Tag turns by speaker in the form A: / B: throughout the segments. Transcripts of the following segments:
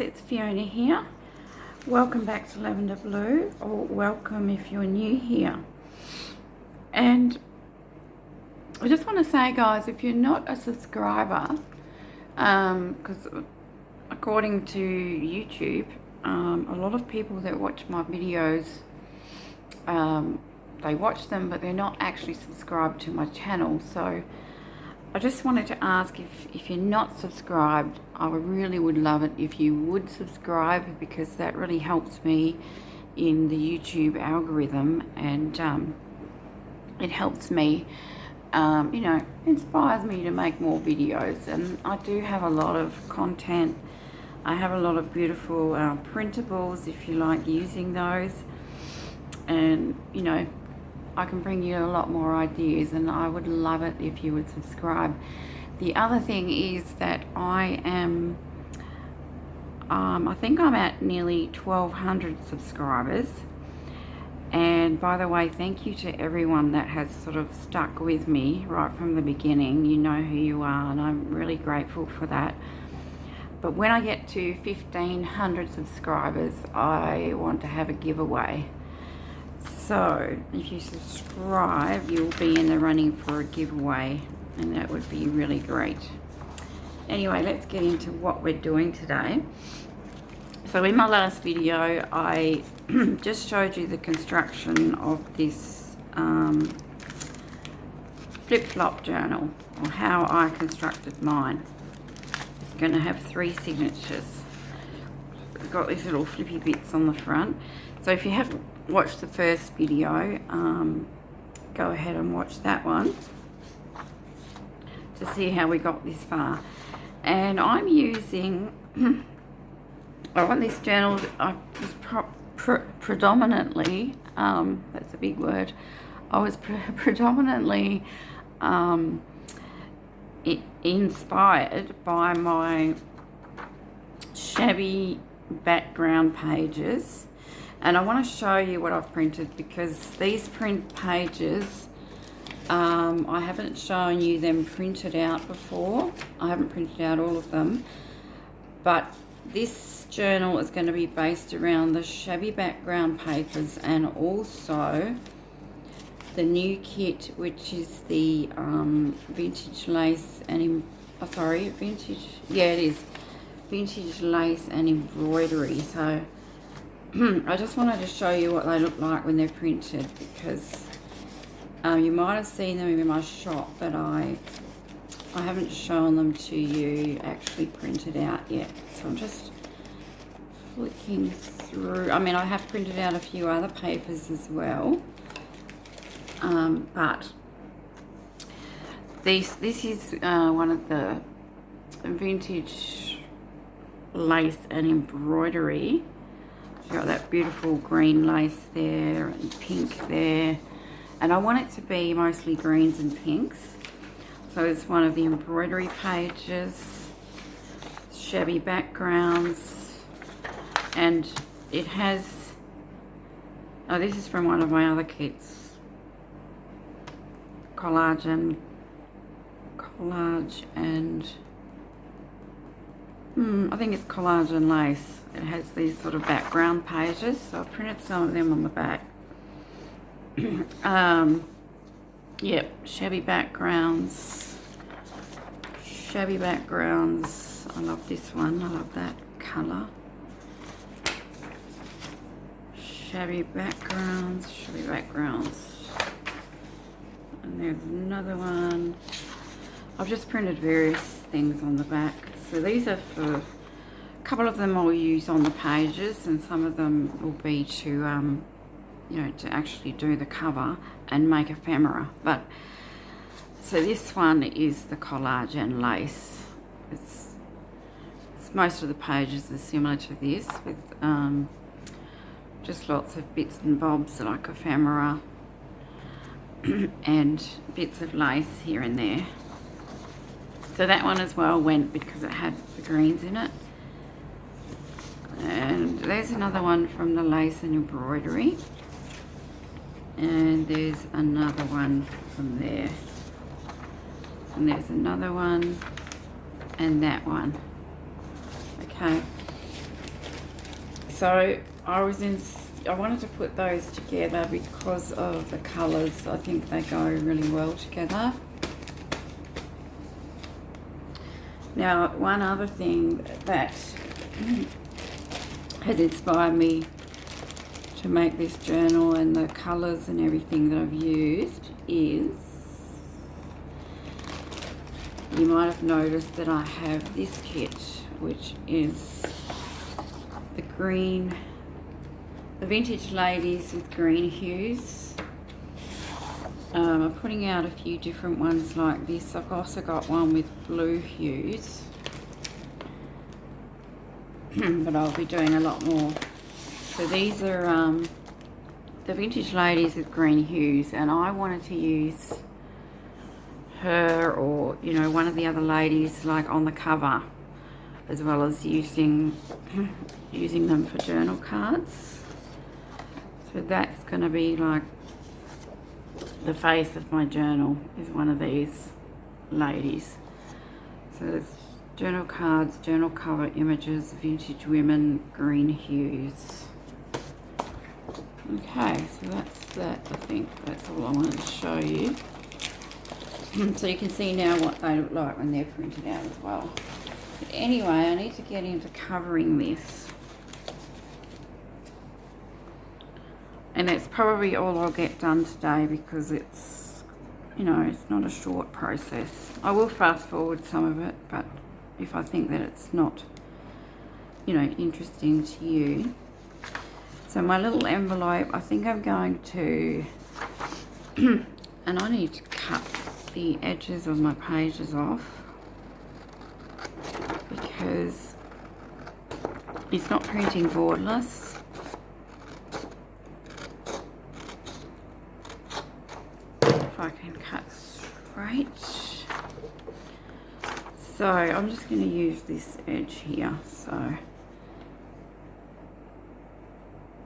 A: guys, it's Fiona here. Welcome back to Lavender Blu, or welcome if you're new here. And I just want to say, guys, if you're not a subscriber, because according to YouTube, a lot of people that watch my videos, they watch them but they're not actually subscribed to my channel. So I just wanted to ask, if you're not subscribed, I really would love it if you would subscribe, because that really helps me in the YouTube algorithm, and it helps me, you know, inspires me to make more videos. And I do have a lot of content. I have a lot of beautiful printables if you like using those, and you know, I can bring you a lot more ideas, and I would love it if you would subscribe. The other thing is that I am, I think I'm at nearly 1,200 subscribers. And by the way, thank you to everyone that has sort of stuck with me right from the beginning. You know who you are, and I'm really grateful for that. But when I get to 1,500 subscribers, I want to have a giveaway. So if you subscribe, you'll be in the running for a giveaway, and that would be really great. Anyway, let's get into what we're doing today. So in my last video, I just showed you the construction of this flip-flop journal, or how I constructed mine. It's going to have 3 signatures. It's got these little flippy bits on the front. So if you haven't watched the first video, go ahead and watch that one to see how we got this far. And I'm using, on this journal, I was predominantly, that's a big word, I was predominantly inspired by my Shabby Background pages. And I want to show you what I've printed, because these print pages, I haven't shown you them printed out before. I haven't printed out all of them, but this journal is going to be based around the Shabby Background papers, and also the new kit, which is the Vintage Lace and Vintage Lace and Embroidery. So I just wanted to show you what they look like when they're printed, because you might have seen them in my shop, but I haven't shown them to you actually printed out yet. So I'm just flicking through. I mean, I have printed out a few other papers as well, but this is one of the Vintage Lace and Embroidery. Got that beautiful green lace there and pink there, and I want it to be mostly greens and pinks. So it's one of the embroidery pages, Shabby Backgrounds, and it has, oh, this is from one of my other kits, collage and I think it's collage and lace. It has these sort of background pages, so I've printed some of them on the back. Yep, Shabby Backgrounds. Shabby Backgrounds. I love this one. I love that colour. Shabby Backgrounds. Shabby Backgrounds. And there's another one. I've just printed various things on the back. So these are for, a couple of them I'll use on the pages, and some of them will be to, you know, to actually do the cover and make ephemera. But so this one is the collage and lace. It's most of the pages are similar to this, with just lots of bits and bobs like ephemera and bits of lace here and there. So that one as well went because it had the greens in it. And there's another one from the Lace and Embroidery. And there's another one from there. And there's another one, and that one. Okay. So I wanted to put those together because of the colours. I think they go really well together. Now, one other thing that has inspired me to make this journal and the colours and everything that I've used is, you might have noticed that I have this kit, which is the Vintage Ladies with Green Hues. I'm putting out a few different ones like this. I've also got one with blue hues, but I'll be doing a lot more. So these are the Vintage Ladies with Green Hues, and I wanted to use her, or you know, one of the other ladies like on the cover, as well as using them for journal cards. So that's going to be like the face of my journal, is one of these ladies. So there's journal cards, journal cover images, vintage women, Green Hues. Okay, so that's that. I think that's all I wanted to show you. So you can see now what they look like when they're printed out as well. But anyway, I need to get into covering this. And that's probably all I'll get done today, because it's, you know, it's not a short process. I will fast forward some of it, but if I think that it's not, you know, interesting to you. So my little envelope, I think I'm going to, and I need to cut the edges of my pages off, because it's not printing borderless. If I can cut straight. So I'm just going to use this edge here. So,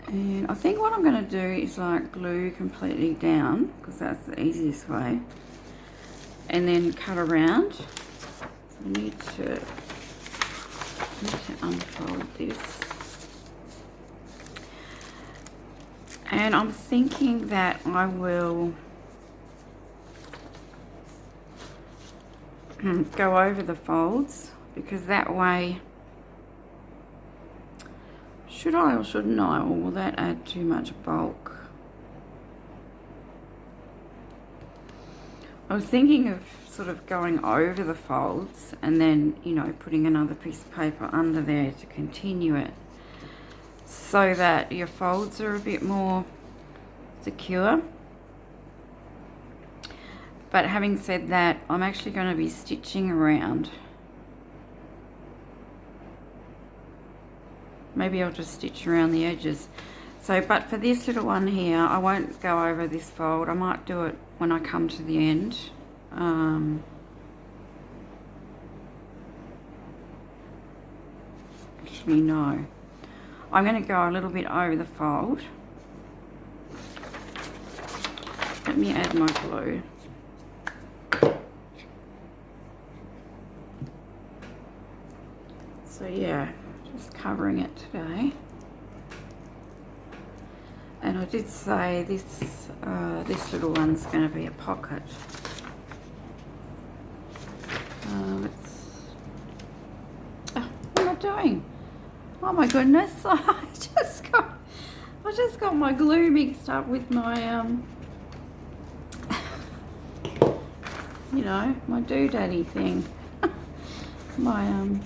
A: and I think what I'm going to do is like glue completely down, because that's the easiest way, and then cut around. So I need to unfold this. And I'm thinking that I will go over the folds, because that way, should I or shouldn't I, or will that add too much bulk? I was thinking of sort of going over the folds and then, you know, putting another piece of paper under there to continue it, so that your folds are a bit more secure. But having said that, I'm actually going to be stitching around. Maybe I'll just stitch around the edges. So, but for this little one here, I won't go over this fold. I might do it when I come to the end. Actually, no. I'm going to go a little bit over the fold. Let me add my glue. So yeah, just covering it today. And I did say this little one's going to be a pocket. Oh, what am I doing? Oh my goodness! I just got my glue mixed up with my you know, my doodaddy thing. My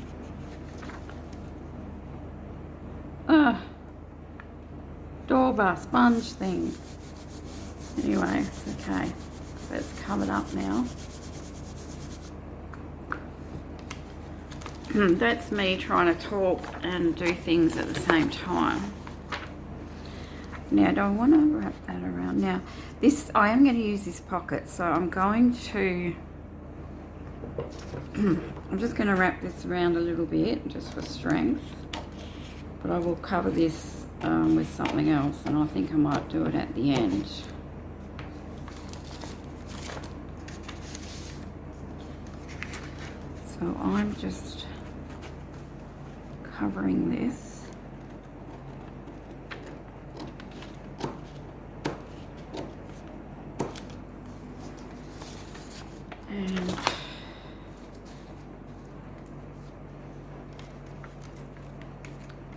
A: door sponge thing. Anyway, it's okay. So it's covered up now. That's me trying to talk and do things at the same time. Now, do I want to wrap that around? Now, this, I am going to use this pocket, so I'm going to, I'm just going to wrap this around a little bit, just for strength. But I will cover this with something else, and I think I might do it at the end. So I'm just covering this. And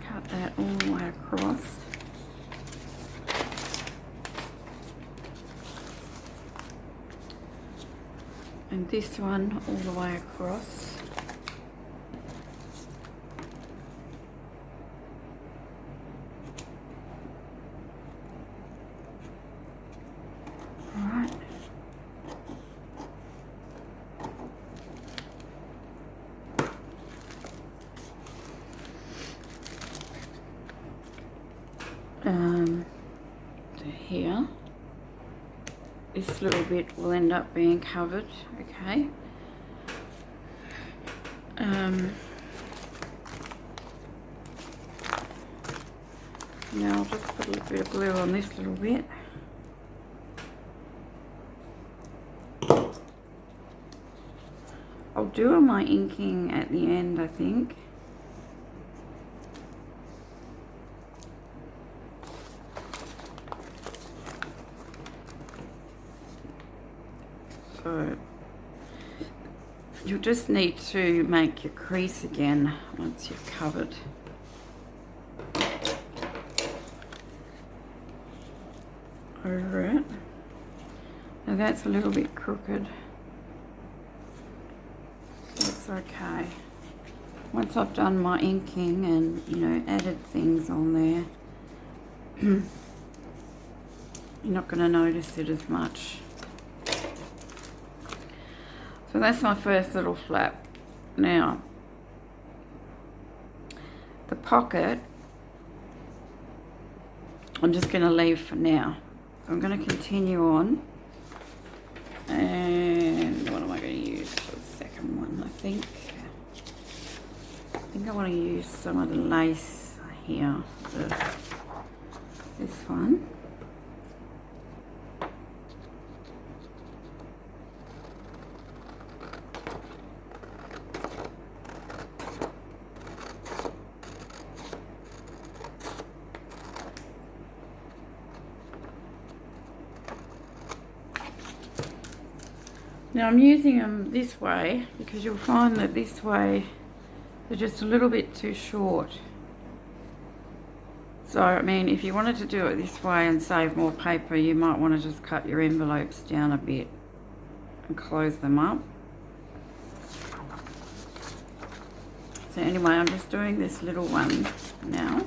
A: cut that all the way across. And this one all the way across. Alright. To here. This little bit will end up being covered, okay. Now I'll just put a little bit of glue on this little bit. I'll do my inking at the end, I think. So you'll just need to make your crease again once you've covered. Over it. Now that's a little bit crooked. That's okay. Once I've done my inking and, you know, added things on there, you're not going to notice it as much. So that's my first little flap. Now, the pocket, I'm just going to leave for now. So I'm going to continue on. And what am I going to use for the second one? I think I want to use some of the lace here. This one. Now I'm using them this way because you'll find that this way they're just a little bit too short. So I mean, if you wanted to do it this way and save more paper, you might want to just cut your envelopes down a bit and close them up. So anyway, I'm just doing this little one now.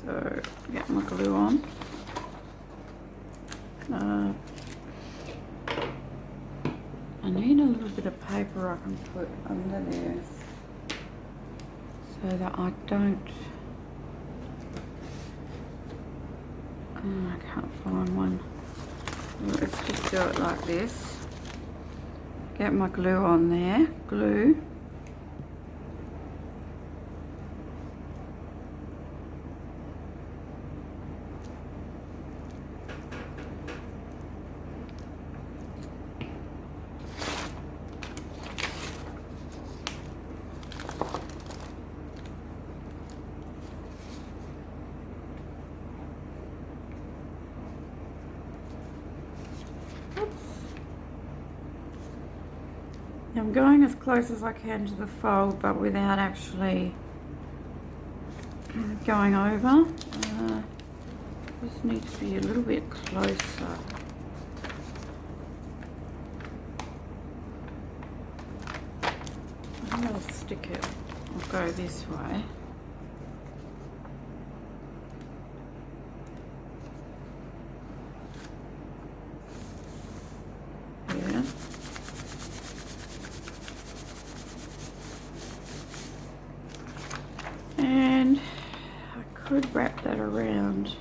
A: So get my glue on. I need a little bit of paper I can put under there so that I don't, I can't find one. Let's just do it like this. Get my glue on there, glue. I'm going as close as I can to the fold, but without actually going over. Just needs to be a little bit closer. I think I'll stick it. I'll go this way. Yeah. And I could wrap that around.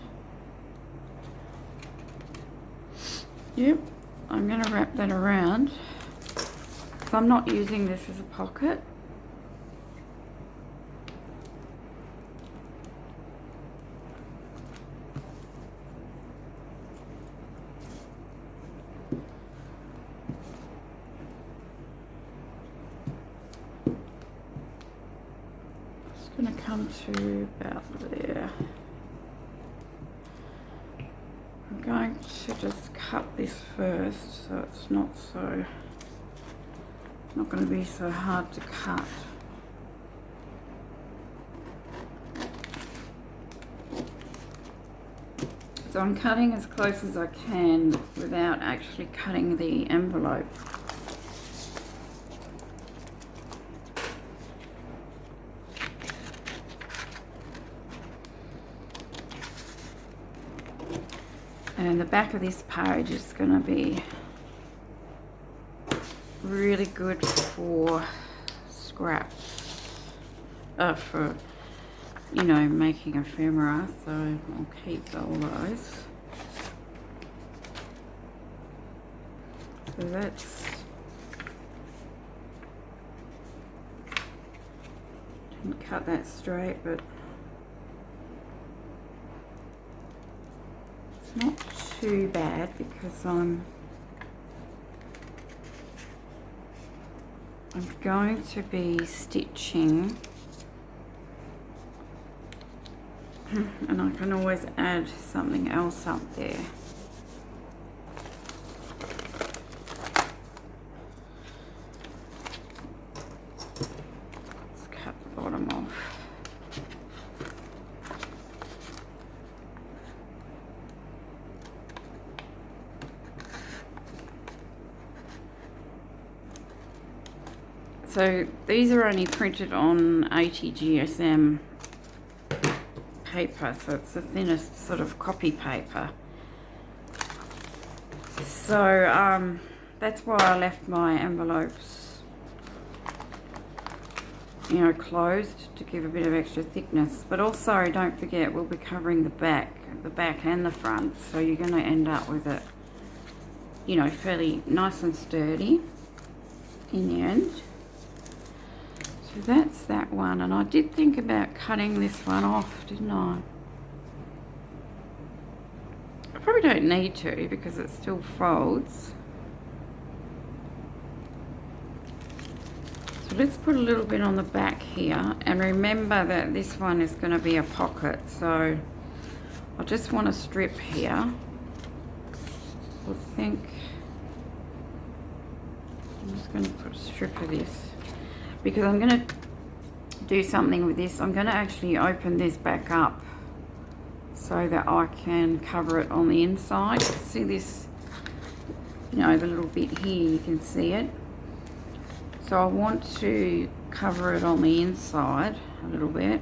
A: Yep, I'm going to wrap that around. So I'm not using this as a pocket. Going to come to about there. I'm going to just cut this first so it's not going to be so hard to cut. So I'm cutting as close as I can without actually cutting the envelope. And the back of this page is going to be really good for scraps, for, you know, making ephemera, so I'll keep all those. So that's, didn't cut that straight, but it's not too bad because I'm going to be stitching, and I can always add something else up there. Let's cut the bottom off. So these are only printed on 80 GSM paper, so it's the thinnest sort of copy paper. So that's why I left my envelopes, you know, closed to give a bit of extra thickness. But also don't forget we'll be covering the back and the front, so you're going to end up with it, you know, fairly nice and sturdy in the end. So that's that one, and I did think about cutting this one off, didn't I? I probably don't need to because it still folds. So let's put a little bit on the back here, and remember that this one is going to be a pocket, so I just want a strip here. I think I'm just going to put a strip of this, because I'm going to do something with this. I'm going to actually open this back up so that I can cover it on the inside. See this, you know, the little bit here, you can see it. So I want to cover it on the inside a little bit.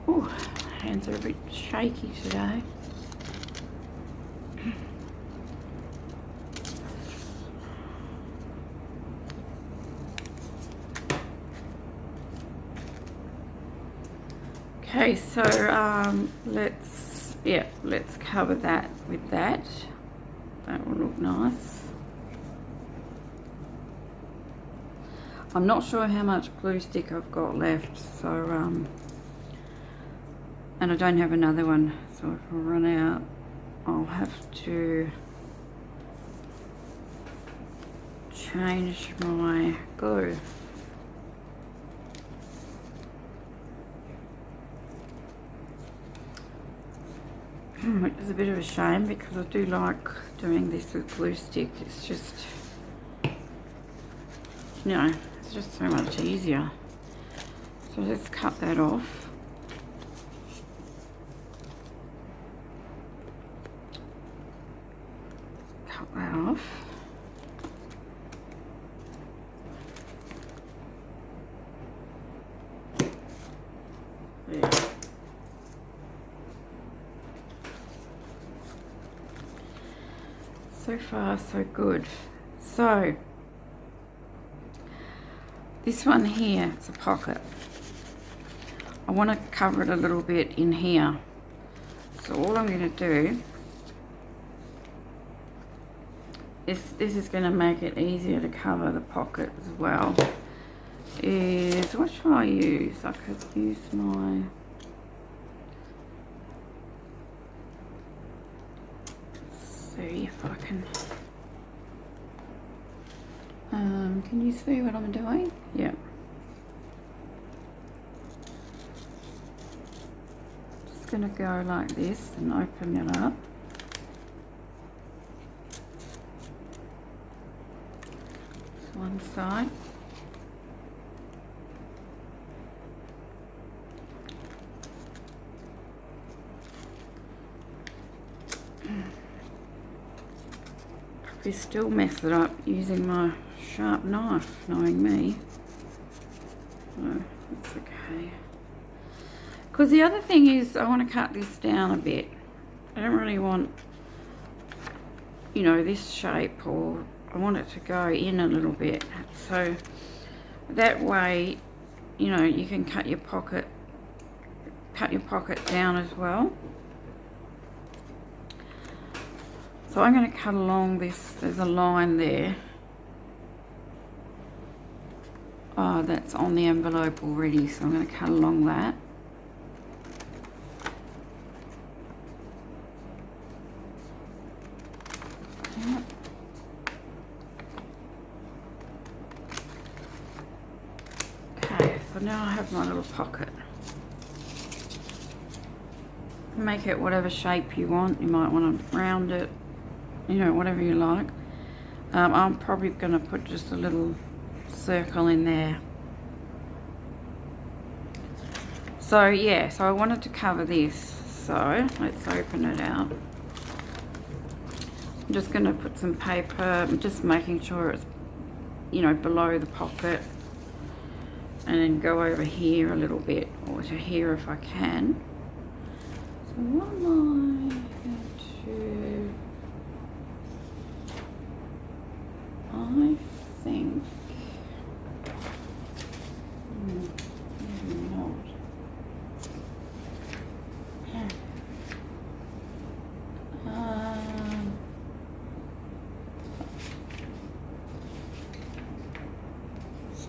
A: Ooh, hands are a bit shaky today. Okay, so let's cover that with that. That will look nice. I'm not sure how much glue stick I've got left, so and I don't have another one, so if I run out I'll have to change my glue. Which is a bit of a shame because I do like doing this with glue stick. It's just, you know, it's just so much easier. So let's cut that off. Cut that off. There. So far so good. So this one here, it's a pocket. I want to cover it a little bit in here. So all I'm going to do is, this is going to make it easier to cover the pocket as well, is, what should I use? I could use my, see if I can you see what I'm doing? Yeah. going to go like this and open it up. One side. Probably still mess it up using my sharp knife, knowing me. So that's okay. Because the other thing is I want to cut this down a bit. I don't really want, you know, this shape, or I want it to go in a little bit. So that way, you know, you can cut your pocket down as well. So I'm going to cut along this, there's a line there. Oh, that's on the envelope already, so I'm going to cut along that. Yep. Okay, so now I have my little pocket. Make it whatever shape you want. You might want to round it, you know, whatever you like. I'm probably going to put just a little circle in there. So yeah, so I wanted to cover this, so let's open it out. I'm just going to put some paper, I'm just making sure it's, you know, below the pocket, and then go over here a little bit, or to here if I can. So what am I going to, I think, maybe not.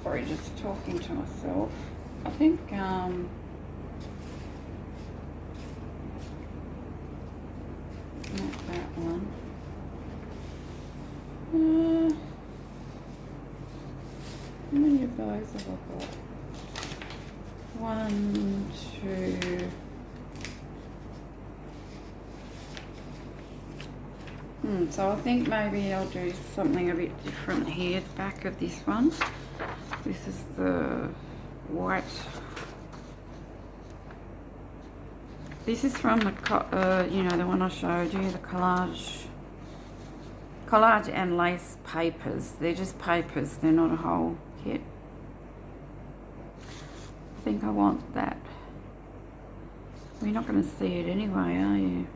A: Sorry, just talking to myself. I think not that one. How many of those have I got? 1, 2. So I think maybe I'll do something a bit different here. The back of this one. This is the white. This is from the, you know, the one I showed you, the collage and lace papers. They're just papers. They're not a whole kit. I think I want that. You're not going to see it anyway, are you?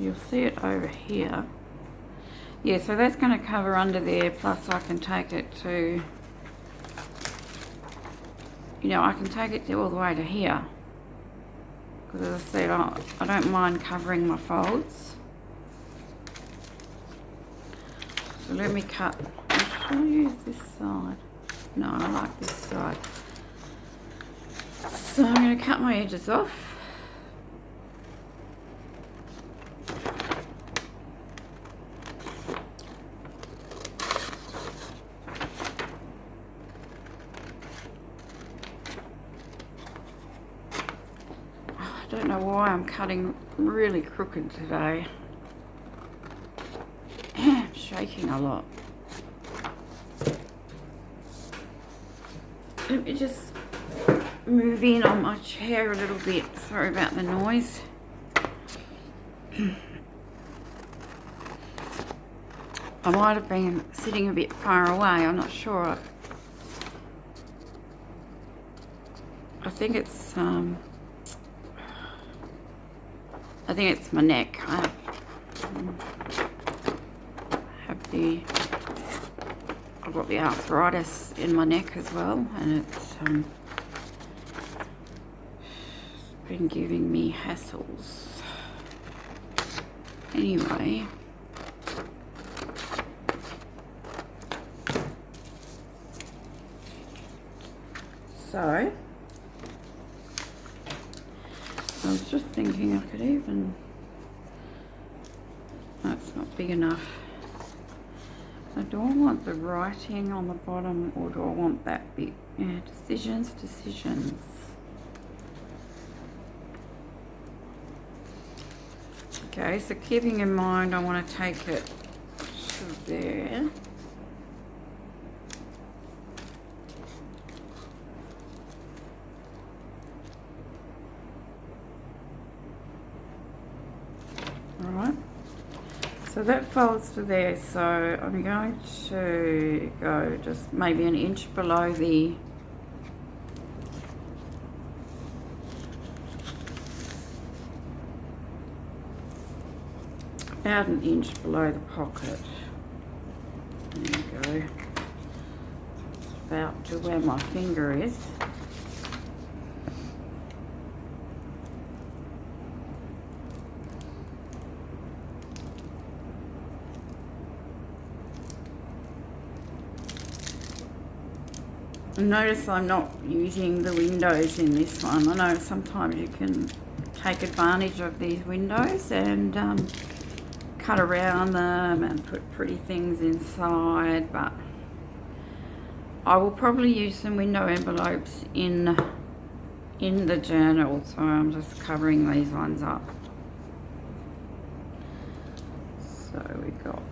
A: You'll see it over here. Yeah, so that's going to cover under there, plus I can take it to, you know, I can take it all the way to here. Because as I said, I don't mind covering my folds. So let me cut, should I use this side? No, I like this side. So I'm going to cut my edges off. I don't know why I'm cutting really crooked today. I'm shaking a lot. Let me just move in on my chair a little bit. Sorry about the noise. I might have been sitting a bit far away, I'm not sure. I think it's my neck. I have I've got the arthritis in my neck as well, and it's been giving me hassles. Anyway, so I was just thinking I could even, that's not big enough. So do I want the writing on the bottom, or do I want that bit? Yeah, decisions. Okay, so keeping in mind I want to take it to there. Alright, so that folds to there, so I'm going to go just maybe an inch below the about an inch below the pocket. There you go. It's about to where my finger is. Notice I'm not using the windows in this one. I know sometimes you can take advantage of these windows and cut around them and put pretty things inside, but I will probably use some window envelopes in the journal, so I'm just covering these ones up. So we got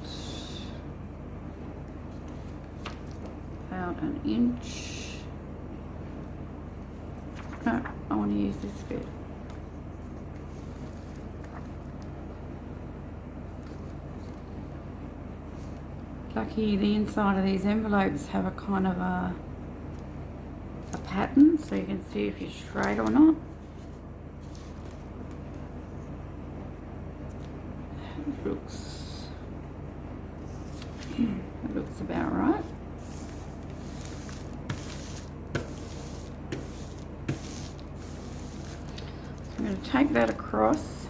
A: about an inch. No, I want to use this bit. Lucky the inside of these envelopes have a kind of a pattern, so you can see if you're straight or not. It looks about right. I'm going to take that across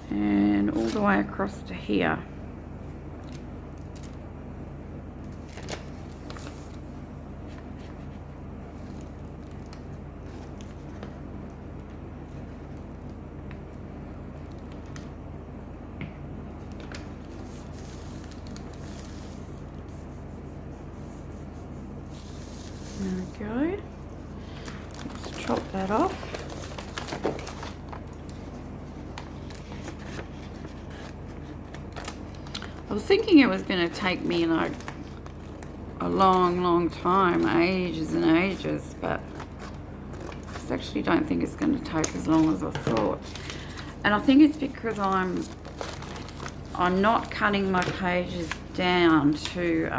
A: and all the way across to here. There we go. Let's chop that off. I was thinking it was going to take me like a long time, ages and ages, but I actually don't think it's going to take as long as I thought. And I think it's because I'm not cutting my pages down to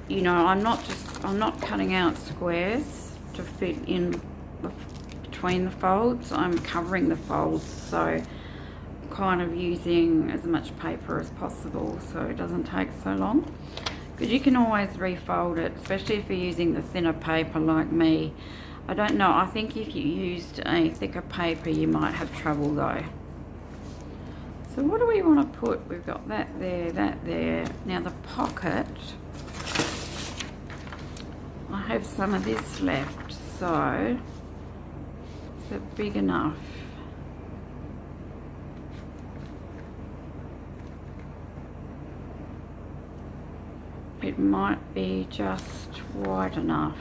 A: you know, I'm not cutting out squares to fit in between the folds. I'm covering the folds, so kind of using as much paper as possible so it doesn't take so long, because you can always refold it, especially if you're using the thinner paper like me. I don't know, I think if you used a thicker paper you might have trouble though. So what do we want to put? We've got that there. Now the pocket, I have some of this left, so is it big enough? It might be just wide enough.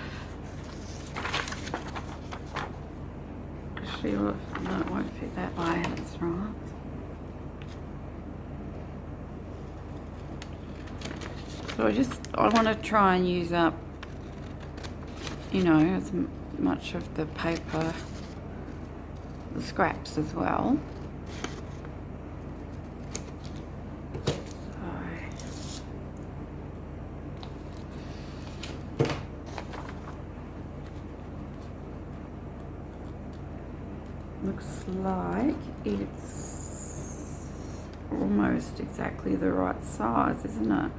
A: Actually, no, it won't fit that way, that's right. So I want to try and use up, you know, as much of the paper, the scraps as well. Looks like it's almost exactly the right size, isn't it?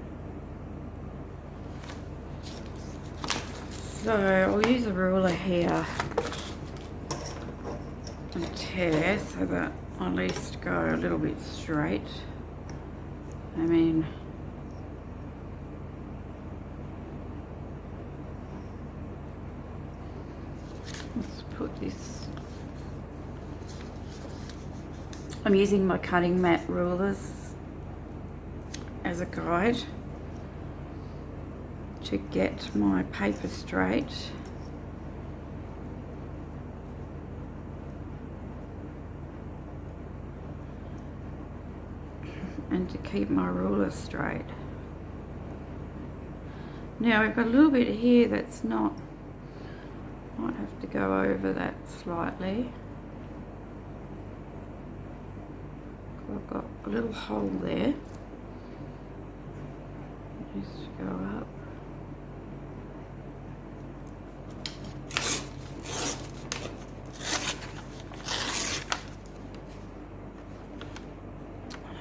A: So I'll use a ruler here and tear so that I at least go a little bit straight. I mean, let's put this. I'm using my cutting mat rulers as a guide to get my paper straight. and to keep my ruler straight. Now we've got a little bit here that's not, might have to go over that slightly. I've got a little hole there. It needs to go up.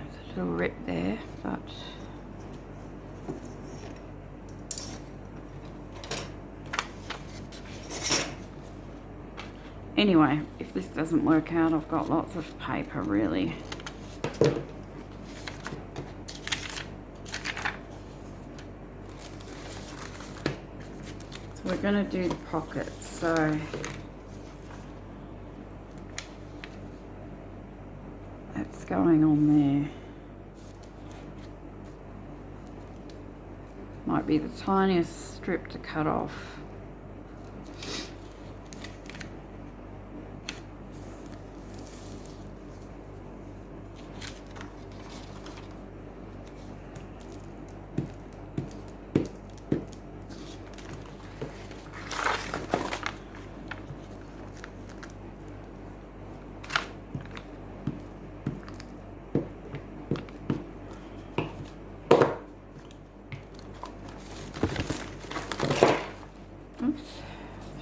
A: There's a little rip there, but anyway, if this doesn't work out, I've got lots of paper really. So we're going to do the pockets, so that's going on there. Might be the tiniest strip to cut off.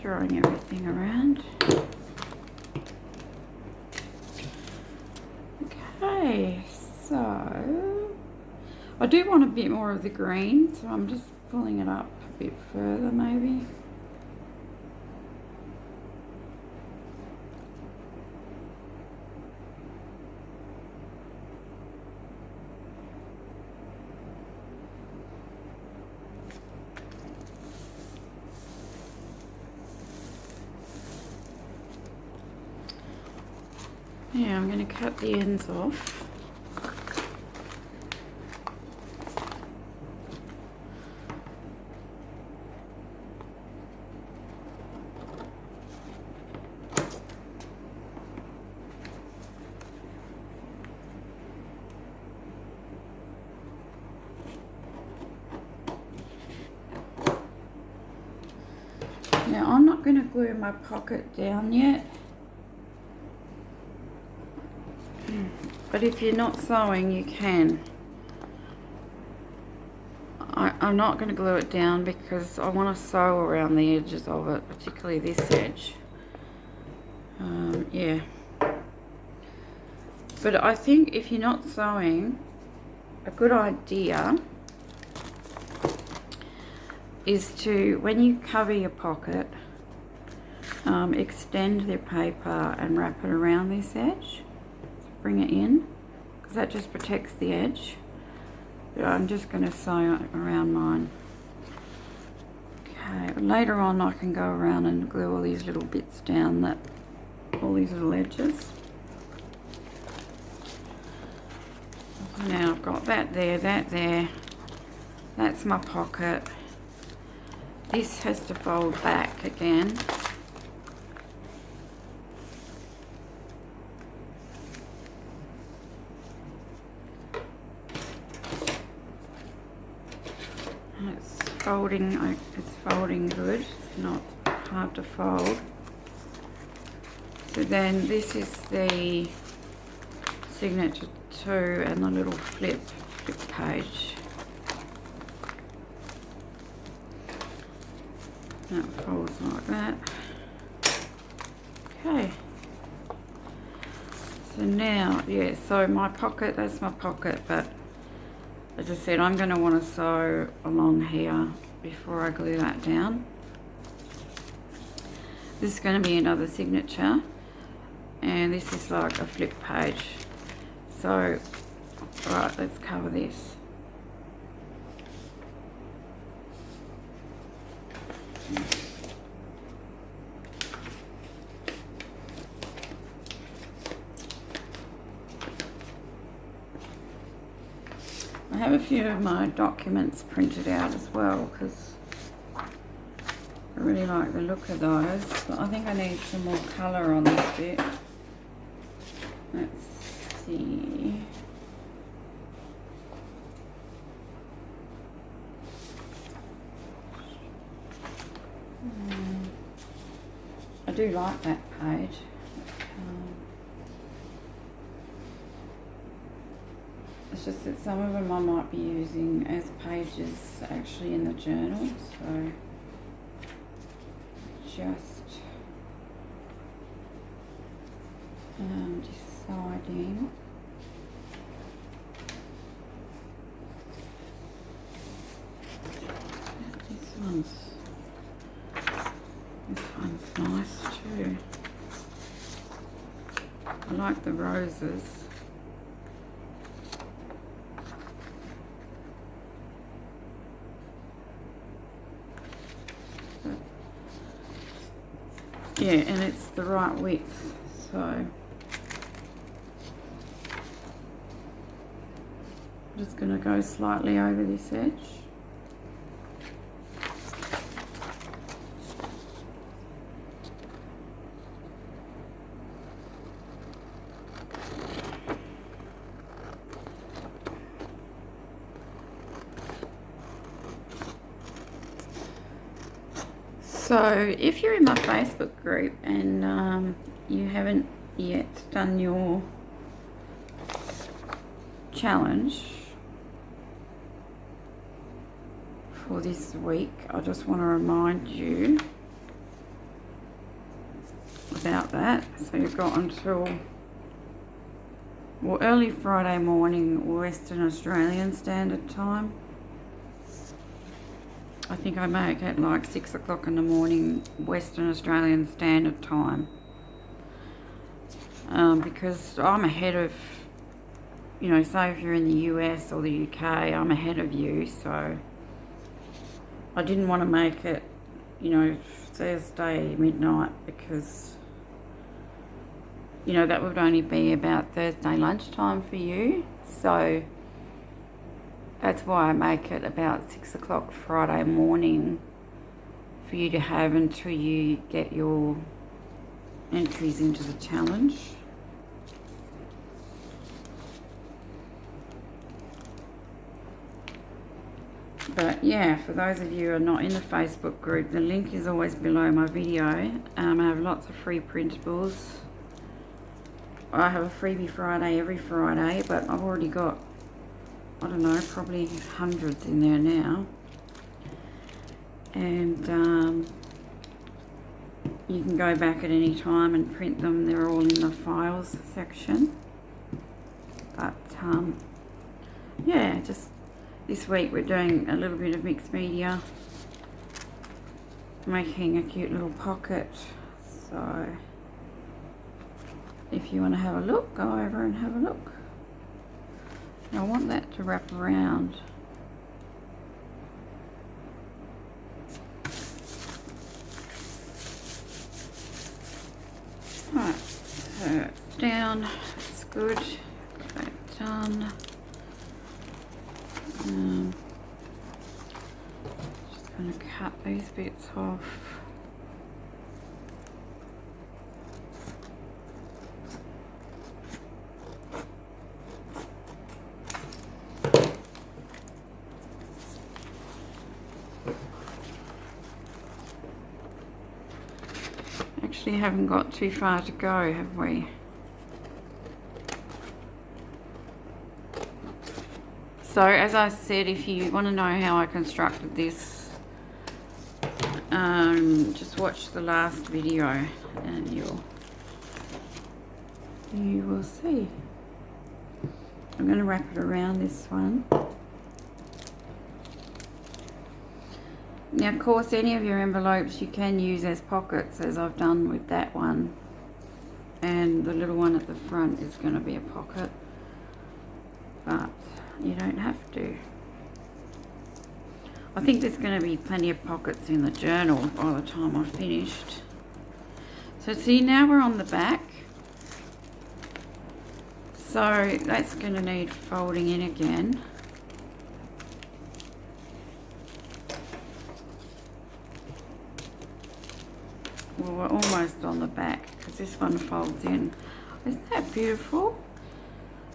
A: Throwing everything around. Okay, so I do want a bit more of the green, so I'm just pulling it up a bit further maybe. Yeah, I'm going to cut the ends off. Now I'm not going to glue my pocket down yet. But if you're not sewing, you can. I'm not going to glue it down because I want to sew around the edges of it, particularly this edge. Yeah. But I think if you're not sewing, a good idea is to, when you cover your pocket, extend the paper and wrap it around this edge. Bring it in, because that just protects the edge. But I'm just going to sew around mine. Okay, but later on I can go around and glue all these little bits down, that all these little edges. Now I've got that there, that there. That's my pocket. This has to fold back again. It's folding good, it's not hard to fold. So then this is the signature 2 and the little flip page. That folds like that. Okay. So now, yeah, so my pocket, that's my pocket, but as I said, I'm going to want to sew along here before I glue that down. This is going to be another signature, and this is like a flip page. So, right, let's cover this. I have a few of my documents printed out as well because I really like the look of those, but I think I need some more colour on this bit. Let's see. do like that page. It's just that some of them I might be using as pages actually in the journal, so just deciding. This one's nice too. I like the roses. Yeah, and it's the right width, so I'm just going to go slightly over this edge. So if you're in my Facebook group and you haven't yet done your challenge for this week, I just want to remind you about that. So you've got until, well, early Friday morning Western Australian Standard Time. I think I make it like 6 o'clock in the morning Western Australian Standard Time, because I'm ahead of, you know, say if you're in the US or the UK, I'm ahead of you, so I didn't want to make it, you know, Thursday midnight, because, you know, that would only be about Thursday lunchtime for you, so that's why I make it about 6 o'clock Friday morning for you to have until you get your entries into the challenge. But yeah, for those of you who are not in the Facebook group, the link is always below my video. I have lots of free printables. I have a freebie Friday every Friday, but I've already got, I don't know, probably hundreds in there now. And you can go back at any time and print them. They're all in the files section. But yeah, just this week we're doing a little bit of mixed media, making a cute little pocket. So if you want to have a look, go over and have a look. I want that to wrap around. Right, so it's down, it's good, that's done. Just going to cut these bits off. Actually haven't got too far to go, have we? So as I said, if you want to know how I constructed this, just watch the last video and you will see. I'm going to wrap it around this one. Now, of course, any of your envelopes you can use as pockets, as I've done with that one. And the little one at the front is going to be a pocket. But you don't have to. I think there's going to be plenty of pockets in the journal by the time I've finished. So see, now we're on the back. So that's going to need folding in again. Well, we're almost on the back because this one folds in. Isn't that beautiful?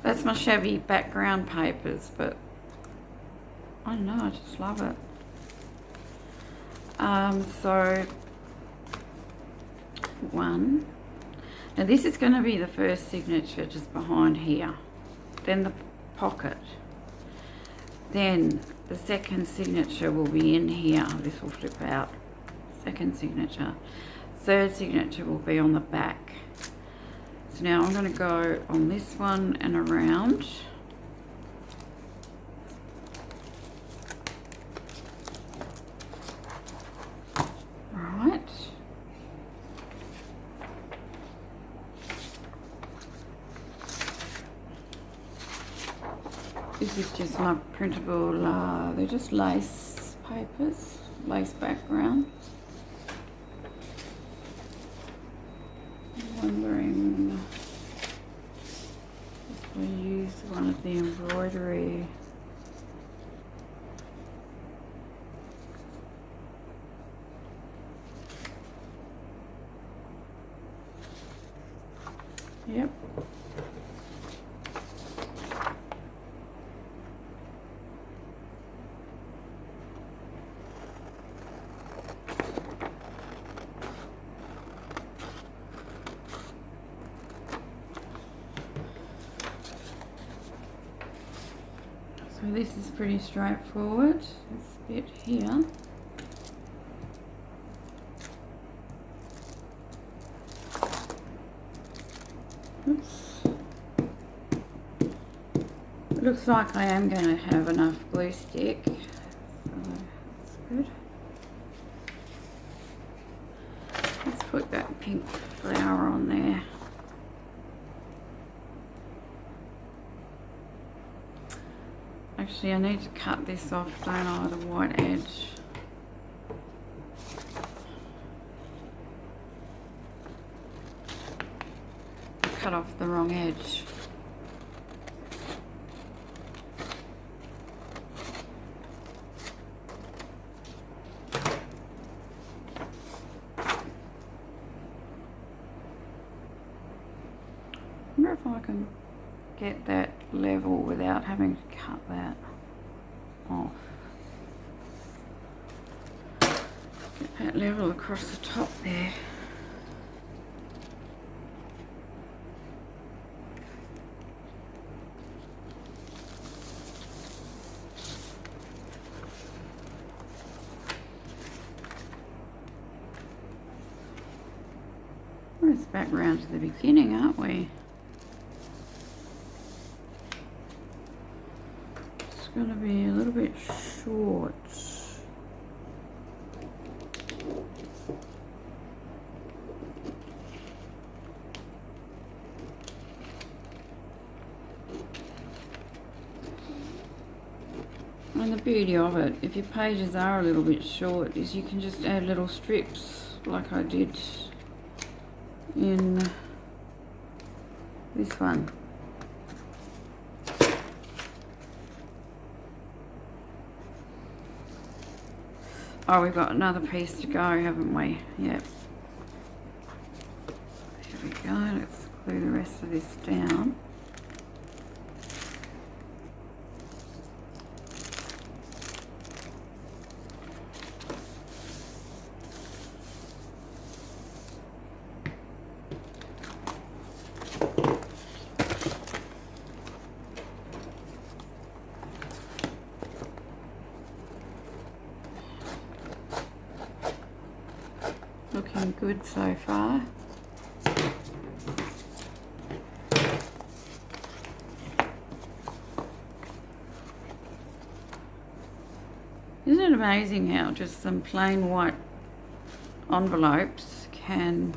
A: That's my Shabby Background papers, but I don't know, I just love it. one. Now this is going to be the first signature just behind here, then the pocket, then the second signature will be in here. This will flip out. Second signature. Third signature will be on the back. So now I'm going to go on this one and around. Right. This is just my printable, they're just lace papers, lace background. I'm wondering if I use one of the embroidery. Yep. So this is pretty straightforward. This bit here. Oops. It looks like I am going to have enough glue stick. So that's good. Let's put that pink flower on there. Actually, I need to cut this off, don't I, the white edge. I cut off the wrong edge. I wonder if I can get that level without having to cut that off. Get that level across the top there. We're back round to the beginning, aren't we? Going to be a little bit short. And the beauty of it, if your pages are a little bit short, is you can just add little strips like I did in this one. Oh, we've got another piece to go, haven't we? Yep. Here we go. Let's glue the rest of this down. Looking good so far. Isn't it amazing how just some plain white envelopes can,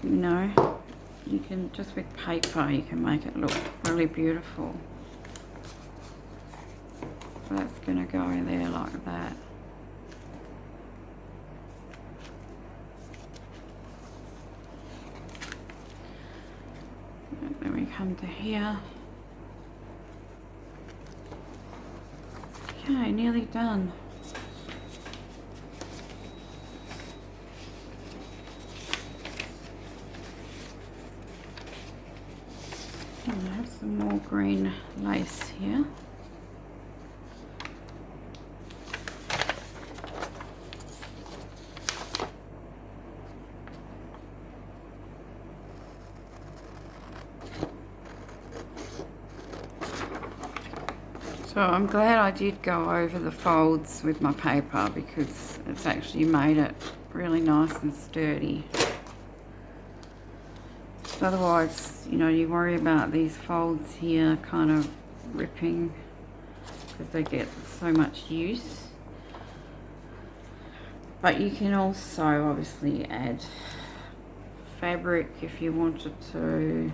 A: you know, you can just with paper you can make it look really beautiful. So that's going to go in there like that. Then we come to here. Okay, nearly done. I have some more green lace here. So I'm glad I did go over the folds with my paper because it's actually made it really nice and sturdy. Otherwise, you know, you worry about these folds here kind of ripping because they get so much use. But you can also obviously add fabric if you wanted to.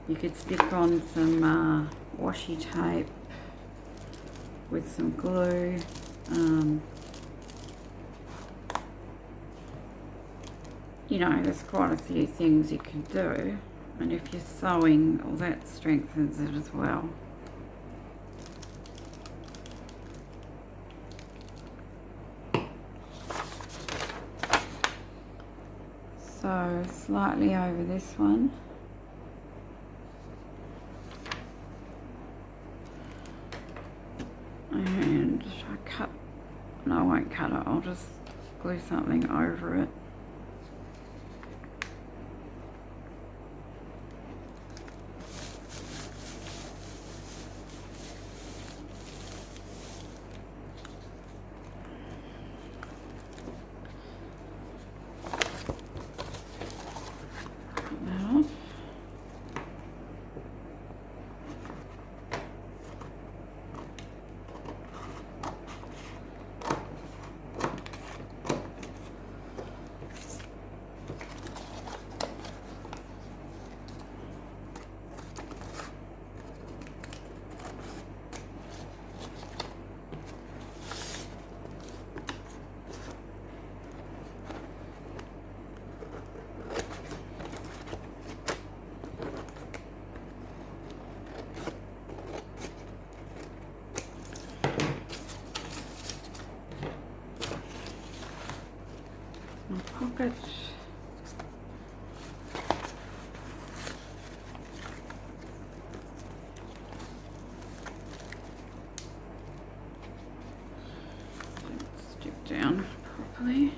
A: You could stick on some washi tape with some glue. You know, there's quite a few things you can do, and if you're sewing, well, that strengthens it as well. So slightly over this one. And I cut, no I won't cut it, I'll just glue something over it. Pocket. Stick down properly.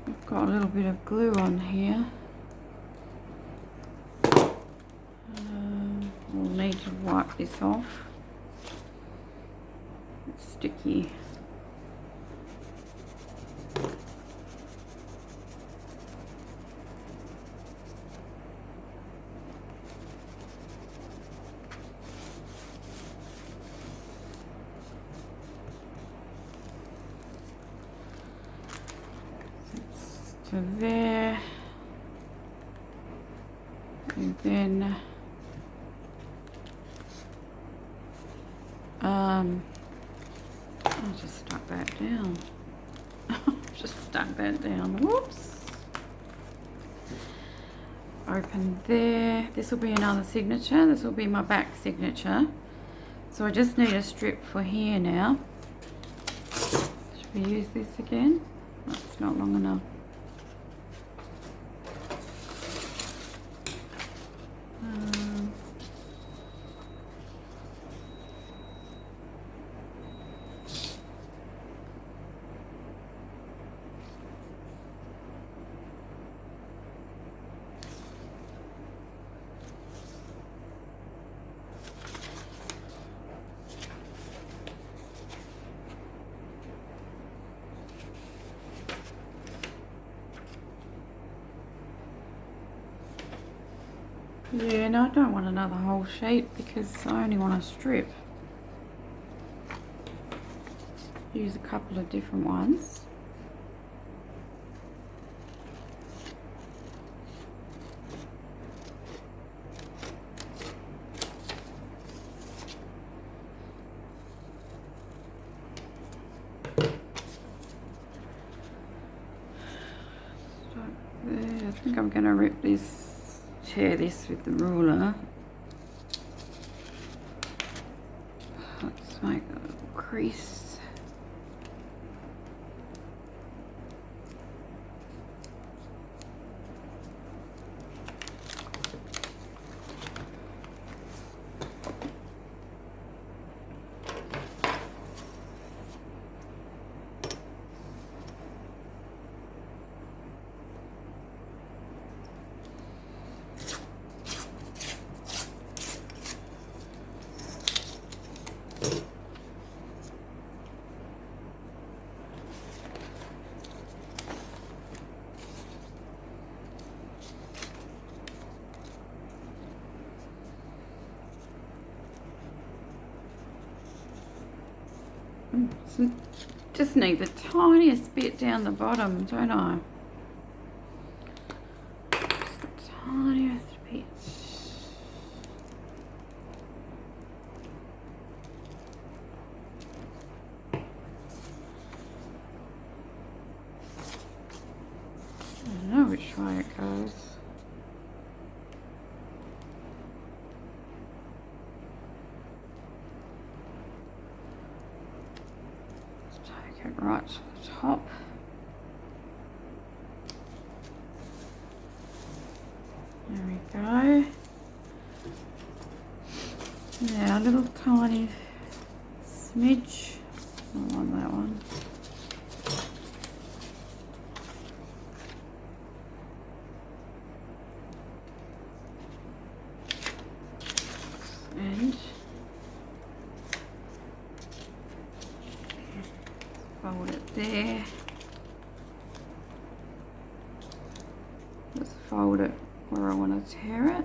A: I've got a little bit of glue on here. We'll need to wipe this off. It's sticky. To there, and then I just stuck that down. Just stuck that down. Whoops. Open there. This will be another signature. This will be my back signature. So I just need a strip for here now. Should we use this again? No, it's not long enough. Yeah, no, I don't want another whole sheet because I only want a strip. Use a couple of different ones. Start there. I think I'm going to rip this. Tear this with the ruler. Let's make a little crease. Just need the tiniest bit down the bottom, don't I? Just the tiniest bit. I don't know which way it goes. Take it right to the top. There we go. Now a little tiny smidge. I want that one. And fold it there. Just fold it where I want to tear it.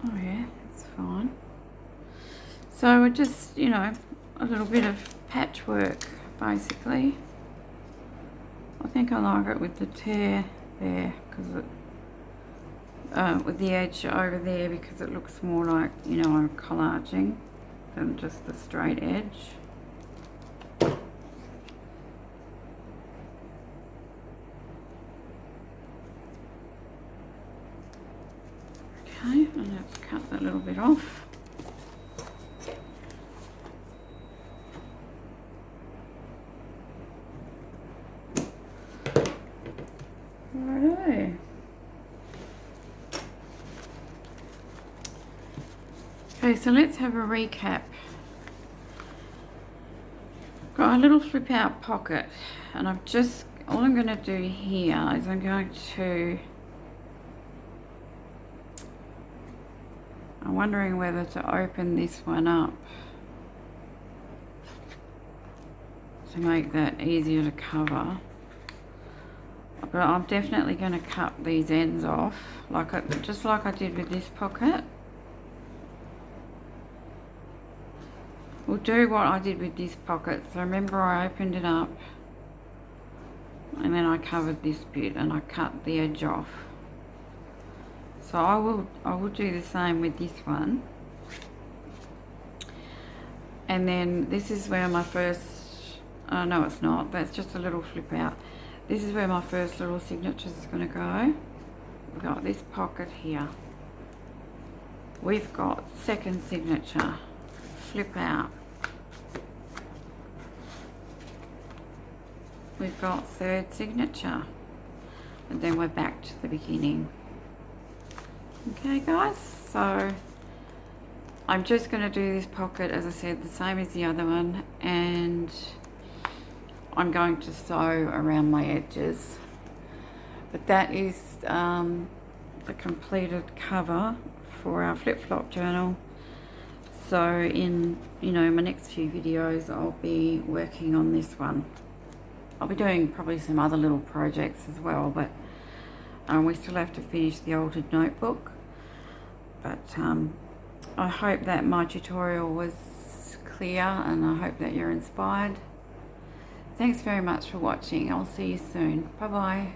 A: Oh yeah, that's fine. So we're just, you know, a little bit of patchwork basically. I think I like it with the tear there, because it, with the edge over there, because it looks more like, you know, I'm collaging than just the straight edge. Okay, and let's cut that little bit off. Righto. Okay, so let's have a recap. Got a little flip out pocket, and I've just, all I'm going to do here is I'm wondering whether to open this one up to make that easier to cover. But I'm definitely going to cut these ends off, just like I did with this pocket. We'll do what I did with this pocket. So remember, I opened it up and then I covered this bit and I cut the edge off. So I will do the same with this one. And then this is where my first, no it's not, that's just a little flip out. This is where my first little signature is going to go. We've got this pocket here. We've got second signature, flip out. We've got third signature. And then we're back to the beginning. Okay guys, so I'm just going to do this pocket, as I said, the same as the other one, and I'm going to sew around my edges. But that is the completed cover for our flip-flop journal. So in, you know, my next few videos I'll be working on this one. I'll be doing probably some other little projects as well, but we still have to finish the altered notebook. But I hope that my tutorial was clear, and I hope that you're inspired. Thanks very much for watching. I'll see you soon. Bye bye.